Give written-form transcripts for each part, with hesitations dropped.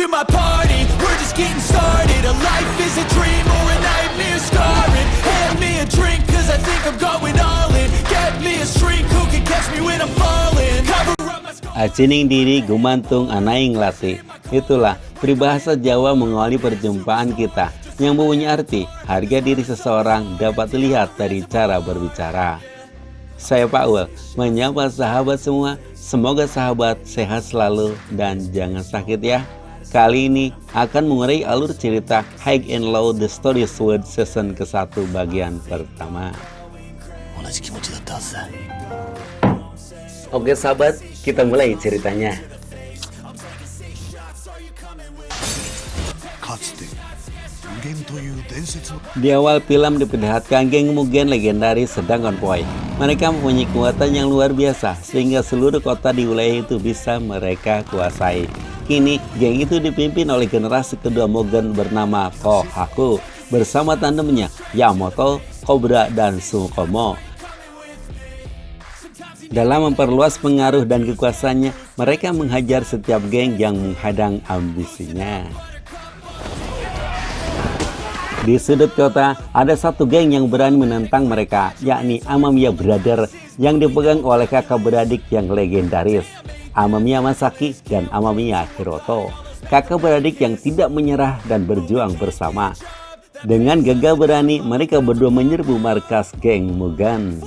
to my party, we're just getting started. A life is a dream or a nightmare scarring. Hand me a drink cause I think I'm going all in. Get me a shrink who can catch me when I'm falling. Cover up my scars. Acining diri gumantung anaing latih. Itulah peribahasa Jawa mengawali perjumpaan kita yang mempunyai arti harga diri seseorang dapat dilihat dari cara berbicara. Saya Pak Ul, menyapa sahabat semua. Semoga sahabat sehat selalu dan jangan sakit ya. Kali ini akan mengurai alur cerita High and Low The Story Sword season ke-1 bagian pertama. Oke sahabat, kita mulai ceritanya. Di awal film diperlihatkan geng Mugen legendaris sedang konvoy. Mereka mempunyai kekuatan yang luar biasa sehingga seluruh kota di wilayah itu bisa mereka kuasai. Kini geng itu dipimpin oleh generasi kedua Mugen bernama Kohaku bersama tandemnya Yamato, Cobra, dan Tsukumo. Dalam memperluas pengaruh dan kekuasaannya, mereka menghajar setiap geng yang menghadang ambisinya. Di sudut kota, ada satu geng yang berani menentang mereka, yakni Amamiya Brother yang dipegang oleh kakak beradik yang legendaris, Amamiya Masaki dan Amamiya Hiroto. Kakak beradik yang tidak menyerah dan berjuang bersama. Dengan gagah berani, mereka berdua menyerbu markas geng Mugen.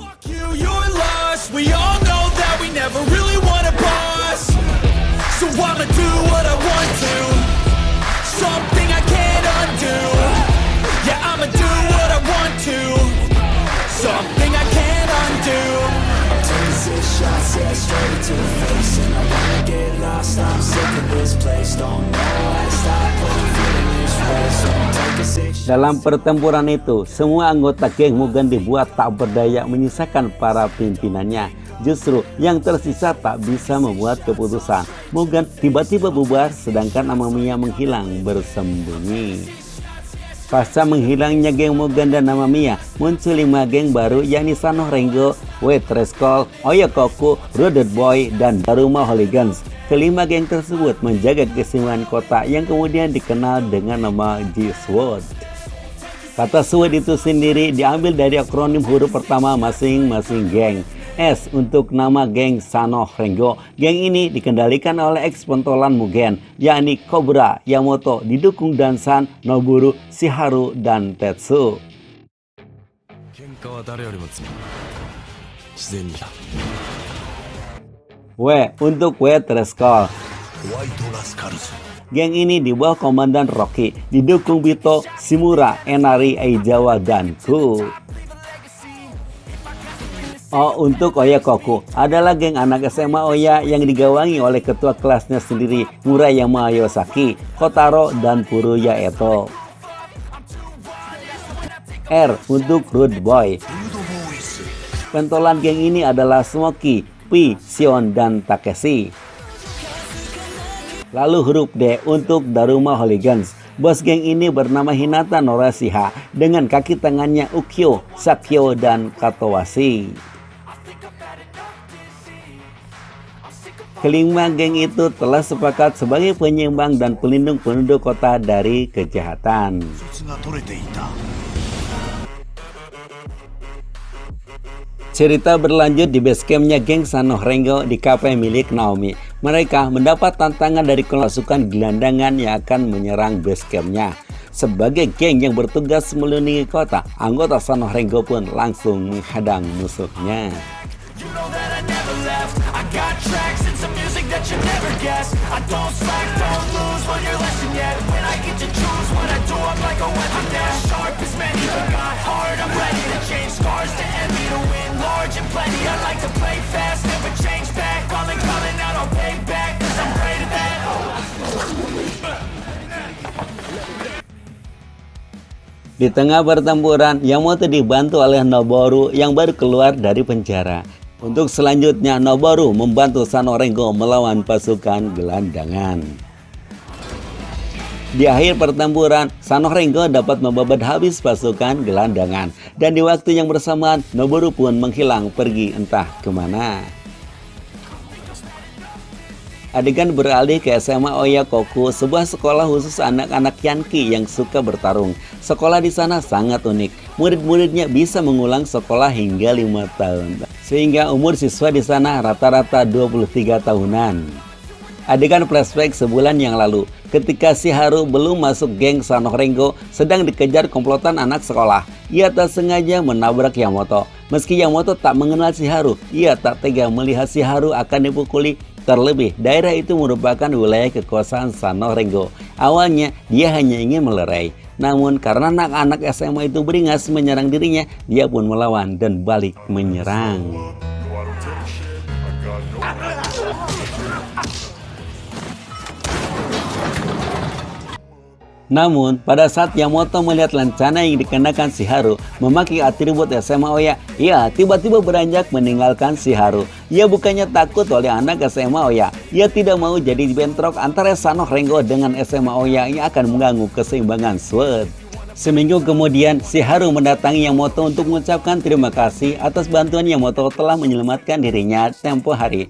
Dalam pertempuran itu, semua anggota geng Mugen dibuat tak berdaya menyisakan para pimpinannya. Justru yang tersisa tak bisa membuat keputusan. Mugen tiba-tiba bubar sedangkan Amamiya menghilang bersembunyi. Pasca menghilangnya geng Mugen dan Amamiya, muncul 5 geng baru yakni Sanoh Rengo, White Rascal, Oyakoku, Rude Boy, dan Daruma Hooligans. Kelima geng tersebut menjaga keseimbangan kota yang kemudian dikenal dengan nama G-Sword. Kata Sword itu sendiri diambil dari akronim huruf pertama masing-masing geng. S untuk nama geng Sanoh Rengo. Geng ini dikendalikan oleh ex-pentolan Mugen, yakni Cobra, Yamato, didukung Dansan, Noboru, Shiharu, dan Tetsu. W untuk White Rascal. Geng ini di bawah komandan Rocky, didukung Bito, Shimura, Enari, Aizawa, dan Ku. O untuk Oyakoku adalah geng anak SMA Oya yang digawangi oleh ketua kelasnya sendiri, Murayama Yosaki, Kotaro, dan Furuya Eto. R untuk Rude Boy. Pentolan geng ini adalah Smoky, P, Sion, dan Takeshi. Lalu huruf D untuk Daruma Hooligans. Bos geng ini bernama Hinata Norashiha dengan kaki tangannya Ukyo, Sakyo, dan Katowashi. Kelima geng itu telah sepakat sebagai penyeimbang dan pelindung penduduk kota dari kejahatan. Cerita berlanjut di basecampnya geng Sanoh Rengo di kafe milik Naomi. Mereka mendapat tantangan dari pasukan gelandangan yang akan menyerang basecampnya. Sebagai geng yang bertugas melindungi kota, anggota Sanoh Rengo pun langsung menghadang musuhnya. Di tengah pertempuran, Yamato dibantu oleh Noboru yang baru keluar dari penjara. Untuk selanjutnya, Noboru membantu Sanoh Rengo melawan pasukan gelandangan. Di akhir pertempuran, Sanoh Rengo dapat membabat habis pasukan gelandangan. Dan di waktu yang bersamaan, Noboru pun menghilang pergi entah kemana. Adegan beralih ke SMA Oyakoku, sebuah sekolah khusus anak-anak Yankee yang suka bertarung. Sekolah di sana sangat unik. Murid-muridnya bisa mengulang sekolah hingga 5 tahun. Sehingga umur siswa di sana rata-rata 23 tahunan. Adegan flashback sebulan yang lalu, ketika Shiharu belum masuk geng Sanoh Rengo, sedang dikejar komplotan anak sekolah. Ia tak sengaja menabrak Yamato. Meski Yamato tak mengenal Shiharu, ia tak tega melihat Shiharu akan dipukuli. Terlebih, daerah itu merupakan wilayah kekuasaan Sanoh Rengo. Awalnya, dia hanya ingin melerai. Namun, karena anak-anak SMA itu beringas menyerang dirinya, dia pun melawan dan balik menyerang. Namun, pada saat Yamato melihat lencana yang dikenakan Shiharu memakai atribut SMA Oya, ia tiba-tiba beranjak meninggalkan Shiharu. Ia bukannya takut oleh anak SMA Oya, ia tidak mau jadi bentrok antara Sanoh Rengo dengan SMA Oya yang akan mengganggu keseimbangan SWOT. Seminggu kemudian, Shiharu mendatangi Yamato untuk mengucapkan terima kasih atas bantuan Yamato telah menyelamatkan dirinya tempo hari.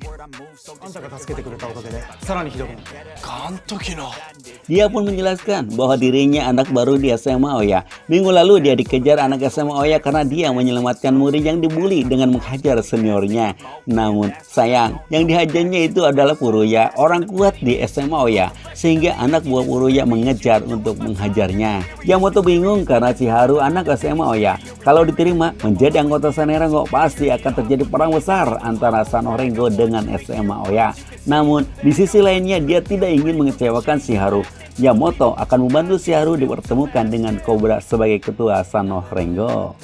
Dia pun menjelaskan bahwa dirinya anak baru di SMA Oya. Minggu lalu dia dikejar anak SMA Oya karena dia menyelamatkan murid yang dibully dengan menghajar seniornya. Namun sayang, yang dihajarnya itu adalah Furuya, orang kuat di SMA Oya, sehingga anak buah Furuya mengejar untuk menghajarnya. Yamato bingung karena Shiharu anak SMA Oya. Kalau diterima menjadi anggota Sanoh Rengo, pasti akan terjadi perang besar antara Sanoh Rengo dengan SMA Oya. Namun di sisi lainnya dia tidak ingin mengecewakan Shiharu. Yamato akan membantu Shiharu dipertemukan dengan Cobra sebagai ketua Sanoh Rengo.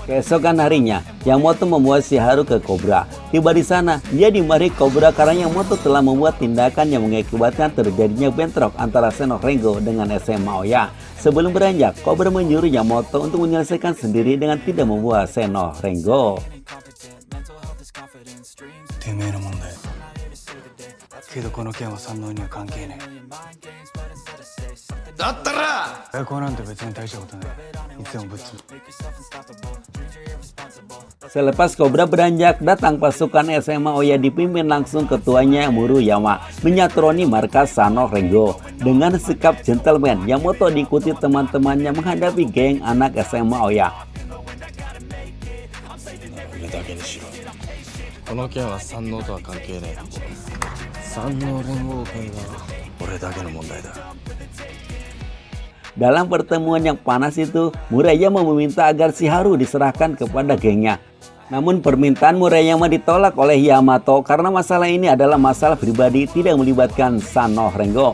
Keesokan harinya, Yamato membawa Shiharu ke Cobra. Tiba di sana, dia dimarahi Cobra karena Yamato telah membuat tindakan yang mengakibatkan terjadinya bentrok antara Sanoh Rengo dengan SMA Oya. Sebelum beranjak, Cobra menyuruh Yamato untuk menyelesaikan sendiri dengan tidak membawa Sanoh Rengo. Selepas Cobra beranjak, datang pasukan SMA Oya dipimpin langsung ketuanya Muruyama menyatroni markas Sanoh Rengo. Dengan sikap gentleman, Yamato diikuti teman-temannya menghadapi geng anak SMA Oya. Dalam pertemuan yang panas itu, Murayama meminta agar Shiharu diserahkan kepada gengnya. Namun permintaan Murayama ditolak oleh Yamato karena masalah ini adalah masalah pribadi tidak melibatkan Sanoh Rengo.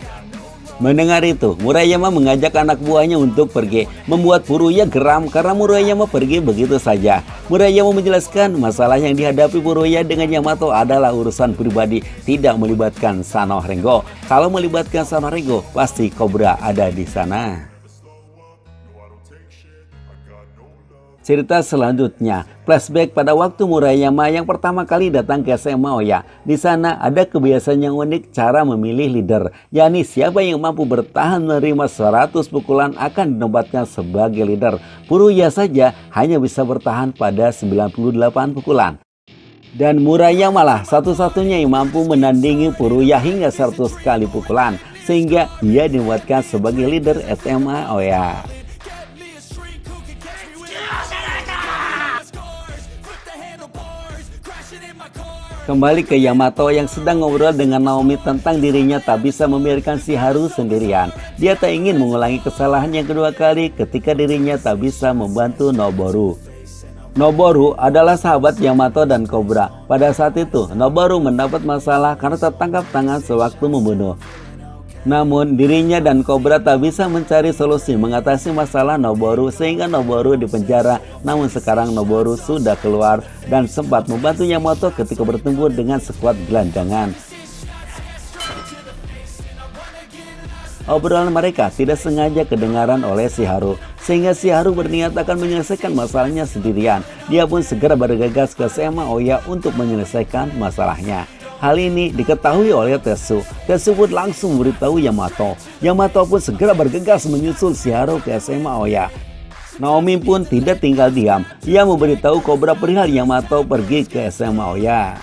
Mendengar itu, Murayama mengajak anak buahnya untuk pergi, membuat Furuya geram karena Murayama pergi begitu saja. Murayama menjelaskan masalah yang dihadapi Furuya dengan Yamato adalah urusan pribadi, tidak melibatkan Sanoh Rengo. Kalau melibatkan Sanoh Rengo, pasti Cobra ada di sana. Cerita selanjutnya, flashback pada waktu Murayama yang pertama kali datang ke SMA Oya. Di sana ada kebiasaan yang unik cara memilih leader, yakni siapa yang mampu bertahan menerima 100 pukulan akan dinobatkan sebagai leader. Furuya saja hanya bisa bertahan pada 98 pukulan. Dan Murayama lah satu-satunya yang mampu menandingi Furuya hingga 100 kali pukulan, sehingga dia dinobatkan sebagai leader SMA Oya. Kembali ke Yamato yang sedang ngobrol dengan Naomi tentang dirinya tak bisa membiarkan Shiharu sendirian. Dia tak ingin mengulangi kesalahan yang kedua kali ketika dirinya tak bisa membantu Noboru. Noboru adalah sahabat Yamato dan Cobra. Pada saat itu, Noboru mendapat masalah karena tertangkap tangan sewaktu membunuh. Namun dirinya dan Cobra tak bisa mencari solusi mengatasi masalah Noboru sehingga Noboru dipenjara. Namun sekarang Noboru sudah keluar dan sempat membantu Yamato ketika bertempur dengan skuad gelandangan. Obrolan mereka tidak sengaja kedengaran oleh Shiharu, sehingga Shiharu berniat akan menyelesaikan masalahnya sendirian. Dia pun segera bergegas ke SMA Oya untuk menyelesaikan masalahnya. Hal ini diketahui oleh Tetsu. Tetsu pun langsung memberitahu Yamato. Yamato pun segera bergegas menyusul Shiharu ke SMA Oya. Naomi pun tidak tinggal diam. Ia memberitahu Cobra perihal Yamato pergi ke SMA Oya.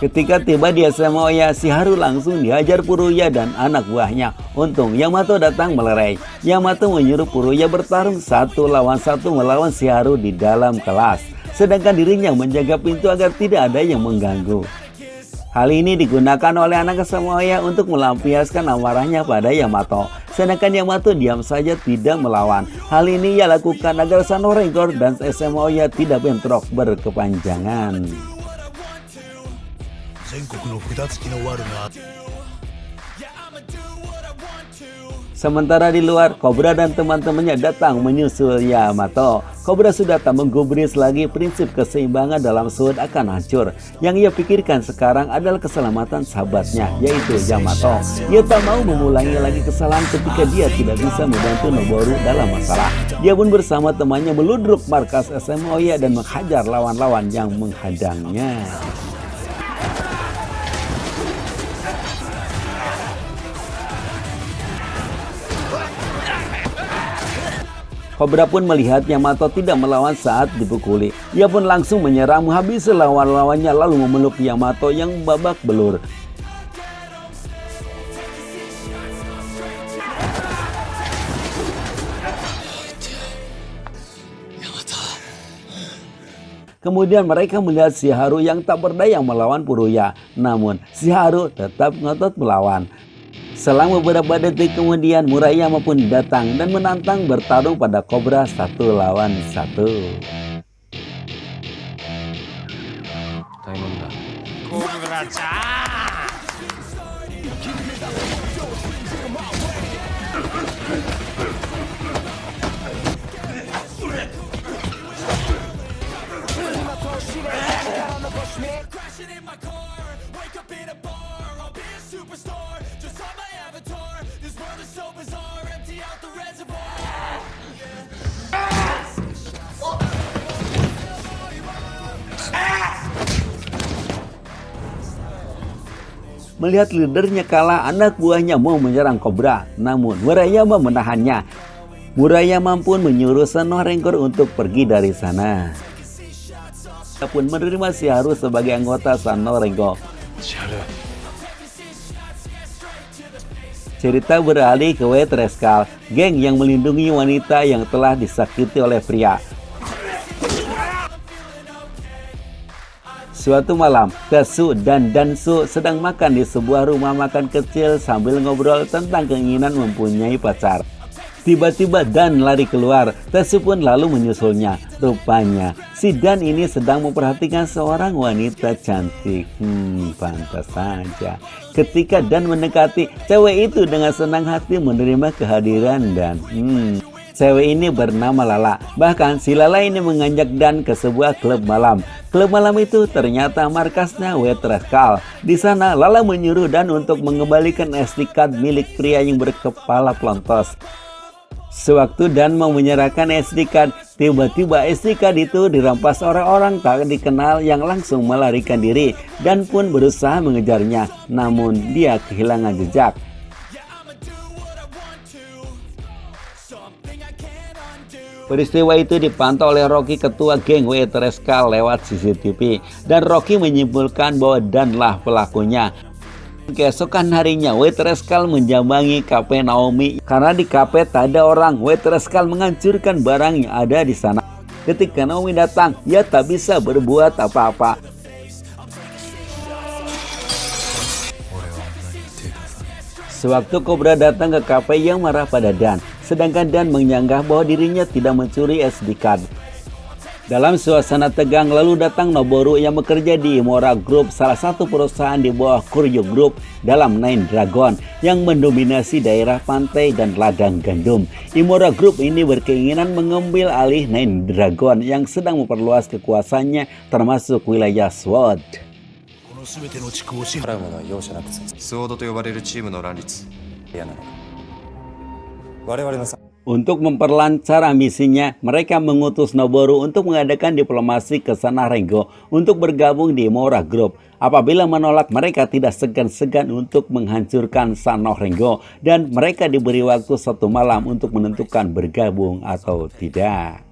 Ketika tiba di SMA Oya, Shiharu langsung dihajar Furuya dan anak buahnya. Untung Yamato datang melerai. Yamato menyuruh Furuya bertarung 1 lawan 1 melawan Shiharu di dalam kelas. Sedangkan dirinya menjaga pintu agar tidak ada yang mengganggu. Hal ini digunakan oleh anak SMA Oya untuk melampiaskan amarahnya pada Yamato. Sedangkan Yamato diam saja tidak melawan. Hal ini ia lakukan agar Sano Rancor dan SMA Oya tidak bentrok berkepanjangan. Sementara di luar, Cobra dan teman-temannya datang menyusul Yamato. Cobra sudah tak menggubris lagi, prinsip keseimbangan dalam SWORD akan hancur. Yang ia pikirkan sekarang adalah keselamatan sahabatnya, yaitu Yamato. Ia tak mau mengulangi lagi kesalahan ketika dia tidak bisa membantu Noboru dalam masalah. Dia pun bersama temannya meludruk markas SMA Oya dan menghajar lawan-lawan yang menghadangnya. Cobra pun melihat Yamato tidak melawan saat dipukuli. Ia pun langsung menyerang menghabisi lawan-lawannya lalu memeluk Yamato yang babak belur. Kemudian mereka melihat Shiharu yang tak berdaya melawan Furuya. Namun Shiharu tetap ngotot melawan. Selang beberapa detik kemudian Murayama pun datang dan menantang bertarung pada Cobra 1 lawan 1. Melihat leadernya kalah, anak buahnya mau menyerang Cobra. Namun Murayama menahannya. Murayama pun menyuruh Sano Rancor untuk pergi dari sana. Dia pun menerima Shiharu sebagai anggota Sano Rancor. Cerita beralih ke White Rascal, geng yang melindungi wanita yang telah disakiti oleh pria. Suatu malam, Tetsu dan Dansu sedang makan di sebuah rumah makan kecil sambil ngobrol tentang keinginan mempunyai pacar. Tiba-tiba Dan lari keluar, Tetsu pun lalu menyusulnya. Rupanya, si Dan ini sedang memperhatikan seorang wanita cantik. Pantas saja. Ketika Dan mendekati, cewek itu dengan senang hati menerima kehadiran Dan. Cewek ini bernama Lala. Bahkan si Lala ini mengajak Dan ke sebuah klub malam. Klub malam itu ternyata markasnya White Rascal. Di sana Lala menyuruh Dan untuk mengembalikan SD card milik pria yang berkepala pelontos. Sewaktu Dan mau menyerahkan SD card, tiba-tiba SD card itu dirampas orang-orang tak dikenal yang langsung melarikan diri. Dan pun berusaha mengejarnya, namun dia kehilangan jejak. Peristiwa itu dipantau oleh Rocky, ketua geng White Rascal, lewat CCTV. Dan Rocky menyimpulkan bahwa Danlah pelakunya. Keesokan harinya, White Rascal menjambangi kafe Naomi. Karena di kafe tak ada orang, White Rascal menghancurkan barang yang ada di sana. Ketika Naomi datang, ia tak bisa berbuat apa-apa. Sewaktu Cobra datang ke kafe yang marah pada Dan, sedangkan Dan menyanggah bahwa dirinya tidak mencuri SD card. Dalam suasana tegang, lalu datang Noboru yang bekerja di Imora Group, salah satu perusahaan di bawah Kuryo Group dalam Nine Dragon yang mendominasi daerah pantai dan ladang gandum. Imora Group ini berkeinginan mengambil alih Nine Dragon yang sedang memperluas kekuasaannya termasuk wilayah SWORD. 全ての地区を支払う者は容赦なくスウォードと呼ばれるチームの乱立嫌なのか我々の Untuk memperlancar ambisinya, mereka mengutus Noboru untuk mengadakan diplomasi ke Sanah Rengo untuk bergabung di Imora Group. Apabila menolak, mereka tidak segan-segan untuk menghancurkan Sanah Rengo dan mereka diberi waktu 1 malam untuk menentukan bergabung atau tidak.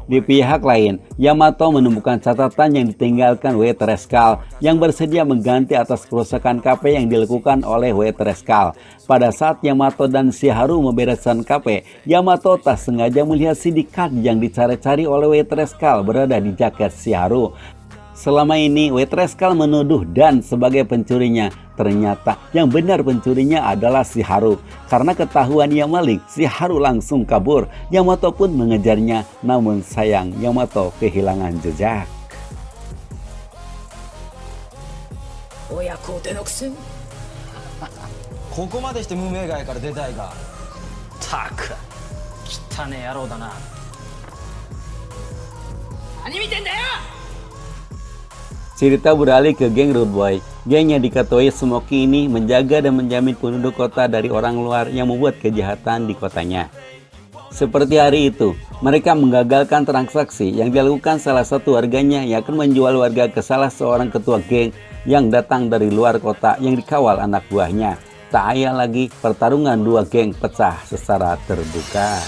Di pihak lain, Yamato menemukan catatan yang ditinggalkan Wetrescal yang bersedia mengganti atas kerusakan KP yang dilakukan oleh Wetrescal. Pada saat Yamato dan Shiharu membereskan KP, Yamato tak sengaja melihat sindikat yang dicari-cari oleh Wetrescal berada di jaket Shiharu. Selama ini Wetrescal menuduh Dan sebagai pencurinya. Ternyata yang benar pencurinya adalah Shiharu. Karena ketahuan ia maling, Shiharu langsung kabur. Yamato pun mengejarnya, namun sayang Yamato kehilangan jejak. 親子手のくせにここまでして無名街から出たいか。たく汚ね野郎だな。何見てんだよ。 Cerita beralih ke geng Rude Boy. Geng yang diketuai Smoky ini menjaga dan menjamin penduduk kota dari orang luar yang membuat kejahatan di kotanya. Seperti hari itu, mereka menggagalkan transaksi yang dilakukan salah satu warganya yang akan menjual warga ke salah seorang ketua geng yang datang dari luar kota yang dikawal anak buahnya. Tak ayal lagi, pertarungan dua geng pecah secara terbuka.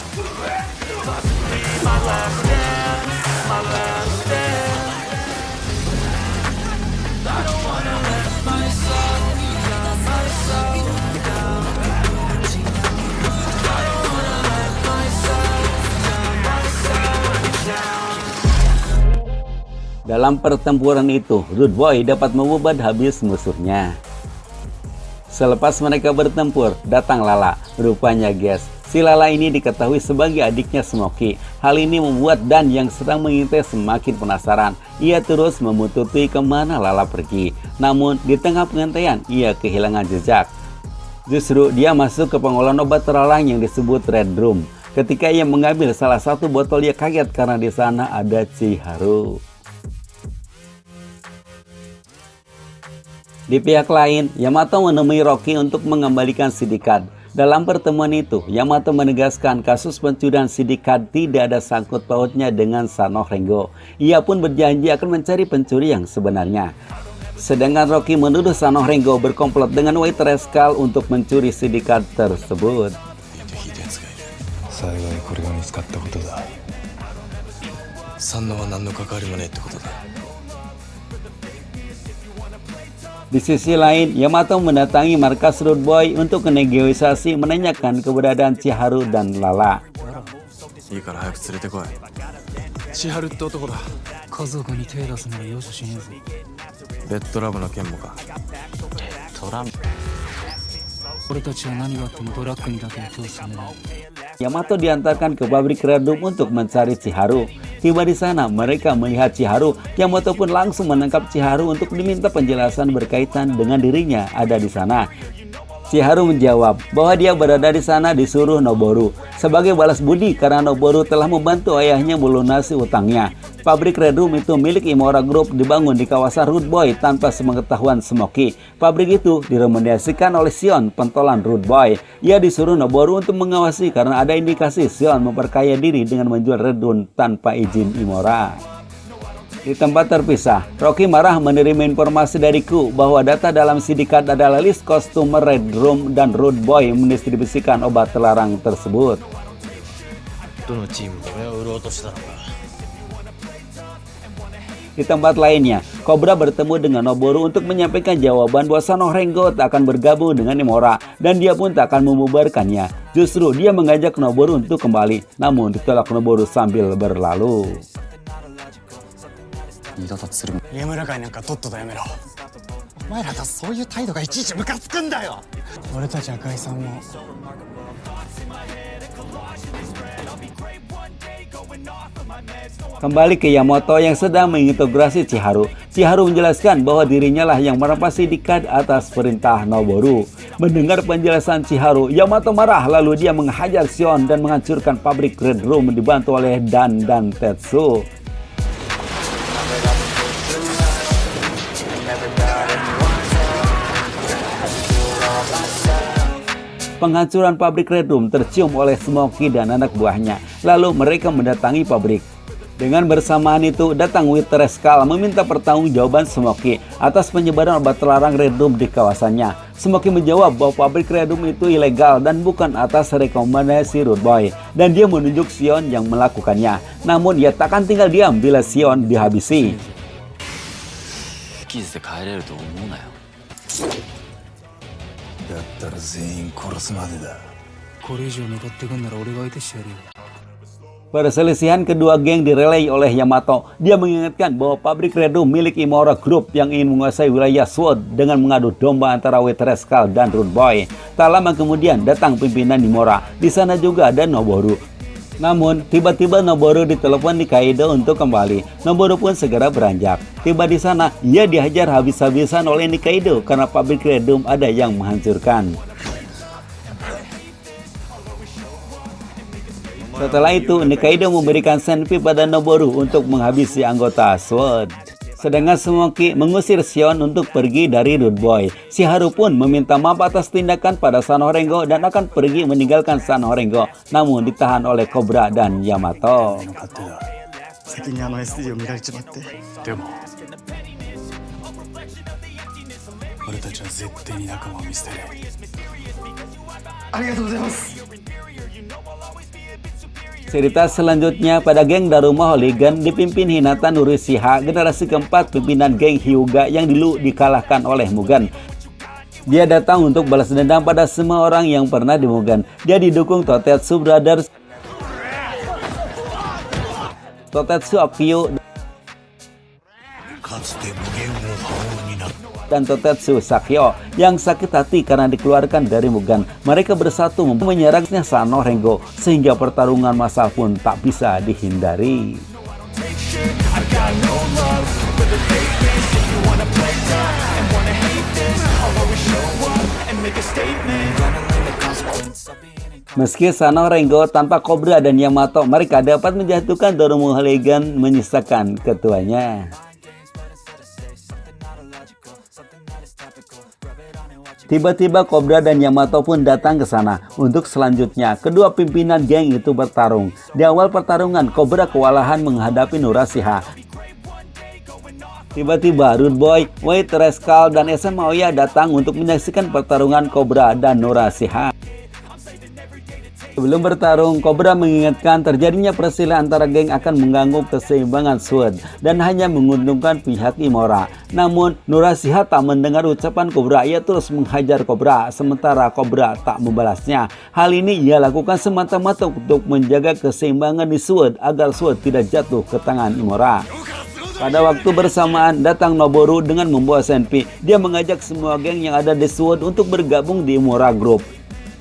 Dalam pertempuran itu, Rude Boy dapat membuat habis musuhnya. Selepas mereka bertempur, datang Lala. Rupanya guys, si Lala ini diketahui sebagai adiknya Smoky. Hal ini membuat Dan yang sedang mengintai semakin penasaran. Ia terus memututi kemana Lala pergi. Namun di tengah pengintaian, ia kehilangan jejak. Justru dia masuk ke pengolahan obat terlarang yang disebut Red Room. Ketika ia mengambil salah satu botol, ia kaget karena di sana ada Shiharu. Di pihak lain, Yamato menemui Rocky untuk mengembalikan sindikat. Dalam pertemuan itu, Yamato menegaskan kasus pencurian sindikat tidak ada sangkut pautnya dengan Sanah Rengo. Ia pun berjanji akan mencari pencuri yang sebenarnya. Sedangkan Rocky menuduh Sanah Rengo berkomplot dengan Wetrescal untuk mencuri sindikat tersebut. Di sisi lain, Yamato mendatangi markas Rude Boy untuk negosiasi menanyakan keberadaan Shiharu dan Lala. いいから早く連れてこい。千春って男だ。家族に手出すのは容赦しねえぞ。レッドラブの件もか。トランプ。俺たちは何があってもドラッグにだけは手を染めない。 Yamato diantarkan ke pabrik Redum untuk mencari Shiharu. Tiba di sana, mereka melihat Shiharu. Yamato pun langsung menangkap Shiharu untuk diminta penjelasan berkaitan dengan dirinya ada di sana. Shiharu menjawab bahwa dia berada di sana disuruh Noboru sebagai balas budi karena Noboru telah membantu ayahnya melunasi utangnya. Pabrik Redum itu milik Imora Group dibangun di kawasan Rude Boy tanpa sepengetahuan Smoky. Pabrik itu direkomendasikan oleh Shion, pentolan Rude Boy. Ia disuruh Noboru untuk mengawasi karena ada indikasi Shion memperkaya diri dengan menjual Redum tanpa izin Imora. Di tempat terpisah, Rocky marah menerima informasi dari Ku bahwa data dalam sindikat adalah list customer Red Room dan Rude Boy mendistribusikan obat terlarang tersebut. Di tempat lainnya, Cobra bertemu dengan Noboru untuk menyampaikan jawaban bahwa Sanah Rengo tak akan bergabung dengan Imora dan dia pun tak akan membubarkannya. Justru dia mengajak Noboru untuk kembali, namun ditolak Noboru sambil berlalu. ゲームラ会なんかとっととやめろ。お前らがそういう態度がいちいちムカつくんだよ。俺たち赤井さんも Kembali ke Yamato yang sedang mengintegrasi Shiharu. Shiharu menjelaskan bahwa dirinya lah yang merampas sindikat atas perintah Noboru. Mendengar penjelasan Shiharu, Yamato marah lalu dia menghajar Shion dan menghancurkan pabrik Red Room dibantu oleh Dan dan Tetsu. Penghancuran pabrik Red Room tercium oleh Smokey dan anak buahnya. Lalu mereka mendatangi pabrik. Dengan bersamaan itu, datang Wither Rascal meminta pertanggungjawaban Smokey atas penyebaran obat terlarang Red Room di kawasannya. Smokey menjawab bahwa pabrik Red Room itu ilegal dan bukan atas rekomendasi Rude Boy, dan dia menunjuk Sion yang melakukannya. Namun ia takkan tinggal diam bila Sion dihabisi. 期日で帰れると思うなよ。だったら全員殺すまでだ。これ以上向かってくんなら俺が相手してやるよ。 Perselisihan kedua geng direlay oleh Yamato. Dia mengingatkan bahwa pabrik Red Room milik Imura Group yang ingin menguasai wilayah Sword dengan mengadu domba antara Wither Rascal dan Rude Boy. Tak lama kemudian datang pimpinan Imura. Di sana juga ada Noboru. Namun, tiba-tiba Noboru ditelepon Nikaido untuk kembali. Noboru pun segera beranjak. Tiba di sana, ia dihajar habis-habisan oleh Nikaido karena pabrik Red Room ada yang menghancurkan. Setelah itu, Nikaido memberikan senpi pada Noboru untuk menghabisi anggota SWORD. Sedangkan Smokey mengusir Sion untuk pergi dari Rude Boy. Si Haru pun meminta maaf atas tindakan pada Sanorengo dan akan pergi meninggalkan Sanorengo, namun ditahan oleh Cobra dan Yamato. 先にSD を見られちまって。でも俺たちは絶対に仲間を見捨てない。ありがとうございます。 Cerita selanjutnya pada geng Daruma Hooligan dipimpin Hinata Nurushiha, generasi keempat pimpinan geng Hyuga yang dulu dikalahkan oleh Mugen. Dia datang untuk balas dendam pada semua orang yang pernah di Mugen. Dia didukung Totetsu Brothers, Totetsu Akio, dan Totetsu Sakyo yang sakit hati karena dikeluarkan dari Mugen. Mereka bersatu menyerangnya Sanorengo sehingga pertarungan massal pun tak bisa dihindari. Meski Sanorengo tanpa Cobra dan Yamato, mereka dapat menjatuhkan Daruma Hooligan menyisakan ketuanya. Tiba-tiba Cobra dan Yamato pun datang ke sana. Untuk selanjutnya, kedua pimpinan geng itu bertarung. Di awal pertarungan, Cobra kewalahan menghadapi Nurashiha. Tiba-tiba Rude Boy, Wither Rascal, dan Esen Maoya datang untuk menyaksikan pertarungan Cobra dan Nurashiha. Sebelum bertarung, Cobra mengingatkan terjadinya perselisihan antara geng akan mengganggu keseimbangan SWORD dan hanya menguntungkan pihak Imura. Namun, Nurashiha tak mendengar ucapan Cobra. Ia terus menghajar Cobra, sementara Cobra tak membalasnya. Hal ini ia lakukan semata-mata untuk menjaga keseimbangan di SWORD agar SWORD tidak jatuh ke tangan Imura. Pada waktu bersamaan, datang Noboru dengan membawa senpi. Dia mengajak semua geng yang ada di SWORD untuk bergabung di Imura Group.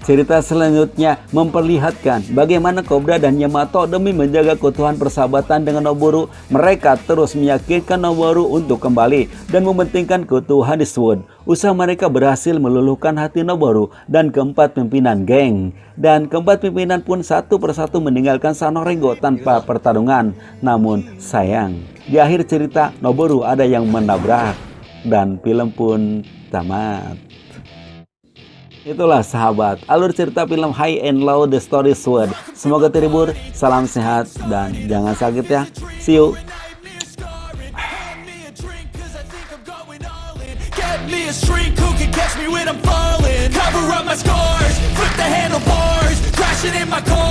Cerita selanjutnya memperlihatkan bagaimana Cobra dan Yamato demi menjaga keutuhan persahabatan dengan Noboru, mereka terus meyakinkan Noboru untuk kembali dan mementingkan keutuhan di SWORD. Usaha mereka berhasil meluluhkan hati Noboru dan keempat pimpinan geng. Dan keempat pimpinan pun satu persatu meninggalkan Sanorengo tanpa pertarungan. Namun sayang, di akhir cerita Noboru ada yang menabrak dan film pun tamat. Itulah sahabat, alur cerita film High and Low The Story Sword. Semoga terhibur, salam sehat, dan jangan sakit ya. See you. Get me a shrink who can catch me when I'm falling. Cover up my scars, flip the handlebars, crashing in my car.